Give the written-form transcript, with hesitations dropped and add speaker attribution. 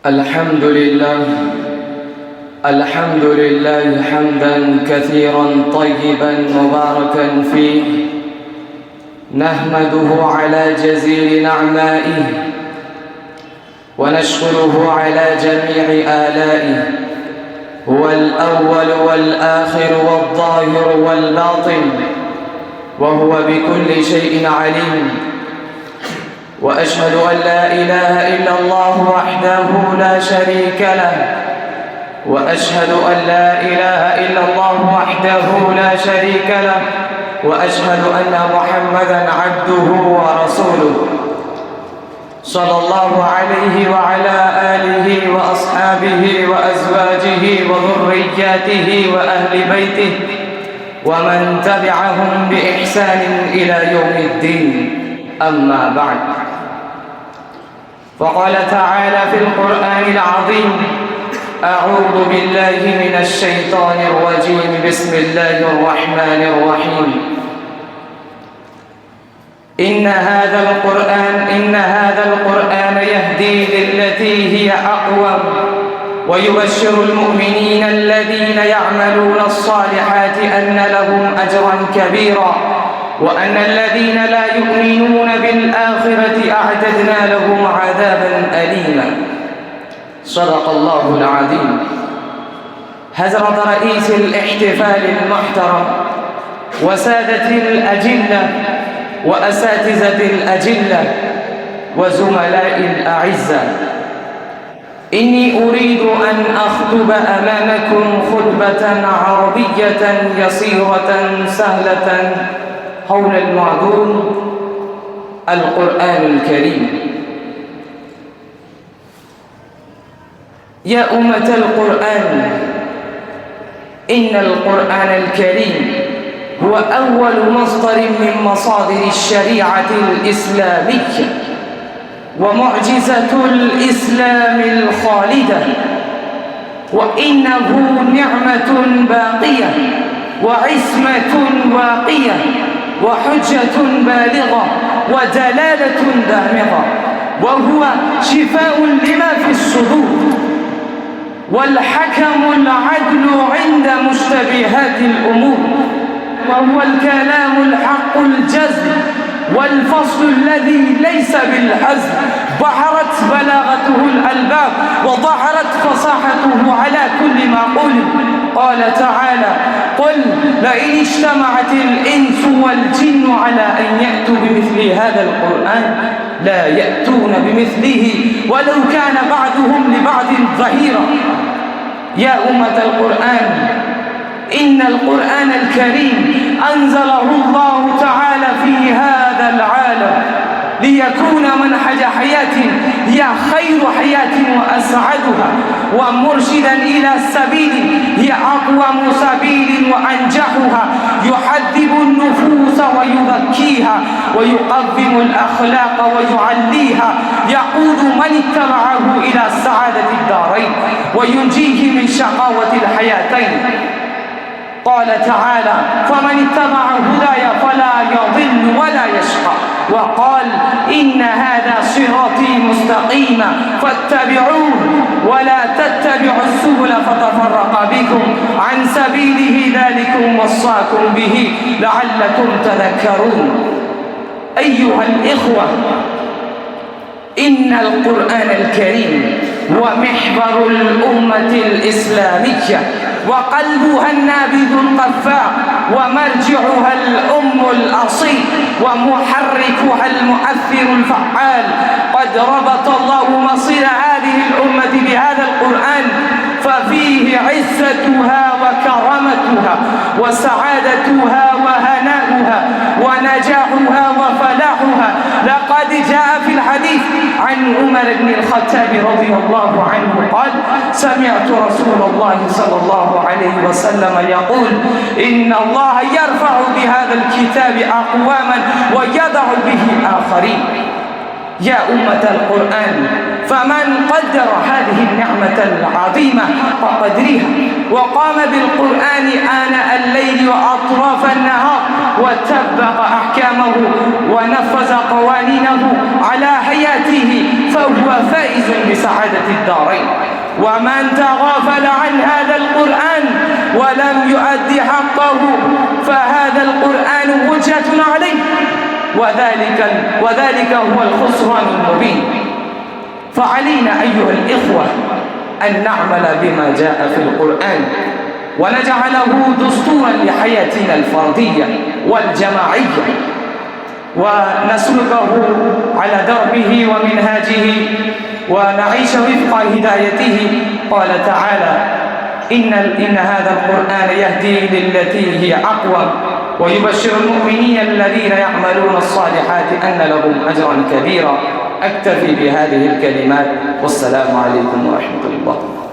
Speaker 1: الحمد لله الحمد لله حمدا كثيرا طيبا مباركا فيه، نحمده على جزيل نعمائه ونشكره على جميع آلائه. هو الأول والآخر والظاهر والباطن، وهو بكل شيء عليم. وأشهد أن لا إله إلا الله وحده لا شريك له، وأشهد أن لا إله إلا الله وحده لا شريك له، وأشهد أن محمدًا عبده ورسوله صلى الله عليه وعلى آله وأصحابه وأزواجه وذرياته وأهل بيته ومن تبعهم بإحسان إلى يوم الدين. أما بعد، فقال تعالى في القرآن العظيم: أعوذ بالله من الشيطان الرجيم، بسم الله الرحمن الرحيم. إن هذا القرآن يهدي للتي هي أقوم، ويبشر المؤمنين الذين يعملون الصالحات أن لهم أجرا كبيرا، وأن الذين لا يؤمنون بالآخرة أعتدنا لهم عذابا أليما. صدق الله العظيم. حضرة رئيس الاحتفال المحترم وسادة الأجلة وأساتذة الأجلة وزملاء الأعزة، إني أريد أن أخطب أمامكم خطبة عربية يسيرة سهلة حول الموضوع القرآن الكريم. يا أمة القرآن، إن القرآن الكريم هو أول مصدر من مصادر الشريعة الإسلامية، ومعجزة الإسلام الخالدة، وإنه نعمة باقية وعصمة واقية وحجة بالغة ودلالة دامغة، وهو شفاء لما في الصدور والحكم العدل عند مشتبهات الأمور، وهو الكلام الحق الجزم والفصل الذي ليس بالحزم. ظهرت بلاغته الألباب وظهرت فصاحته على كل معقول. قال تعالى: قل لئن اجتمعت الإنس والجن على أن يأتوا بمثل هذا القرآن لا يأتون بمثله ولو كان بعضهم لبعض ظهيرا. يا أمة القرآن، إن القرآن الكريم أنزله الله تعالى في هذا العالم ليكون منهج حياة هي خير حياة وأسعدها، ومرشدا إلى السبيل هي أقوم سبيل وأنجحها، يحذب النفوس ويزكيها ويقوم الأخلاق ويعليها، يقود من اتبعه إلى سعادة الدارين وينجيه من شقاوة الحياتين. قال تعالى: فمن اتبع هداي فلا يضل ولا يشقى. وقال: إن هذا صراطي مستقيما فاتبعوه ولا تتبعوا السبل فتفرق بكم عن سبيله، ذلكم وصاكم به لعلكم تذكرون. أيها الإخوة، إن القرآن الكريم هو محور الأمة الإسلامية، وقلبها النابذ القفاء، ومرجعها الأم الأصيل، ومحركها المؤثر الفعال. قد ربط الله مصير هذه الأمة بهذا القرآن، ففيه عزتها وكرامتها وسعادتها وهناؤها ونجاحها وفلاحها. لقد جاء في الحديث عن عمر بن الخطاب رضي الله عنه قال: سمعت رسول الله صلى الله عليه وسلم يقول: إن الله يرفع بهذا الكتاب أقواما ويضع به آخرين. يا أمة القرآن، فمن قدر هذه النعمة العظيمة وقدرها وقام بالقرآن آناء الليل وأطراف النهار وطبق أحكامه ونفذ قوانينه على حياته، فهو فائز بسعادة الدارين. ومن تغافل عن هذا القرآن ولم يؤدي حقه فهذا القرآن حجة عليه، وذلك هو الخسران المبين. فعلينا أيها الإخوة أن نعمل بما جاء في القرآن ونجعله دستورا لحياتنا الفردية والجماعية، ونسلكه على دربه ومنهاجه ونعيش وفق هدايته. قال تعالى: إن هذا القرآن يهدي للتي هي أقوم ويبشر المؤمنين الذين يعملون الصالحات أن لهم أجرا كبيرا. أكتفي بهذه الكلمات، والسلام عليكم ورحمة الله.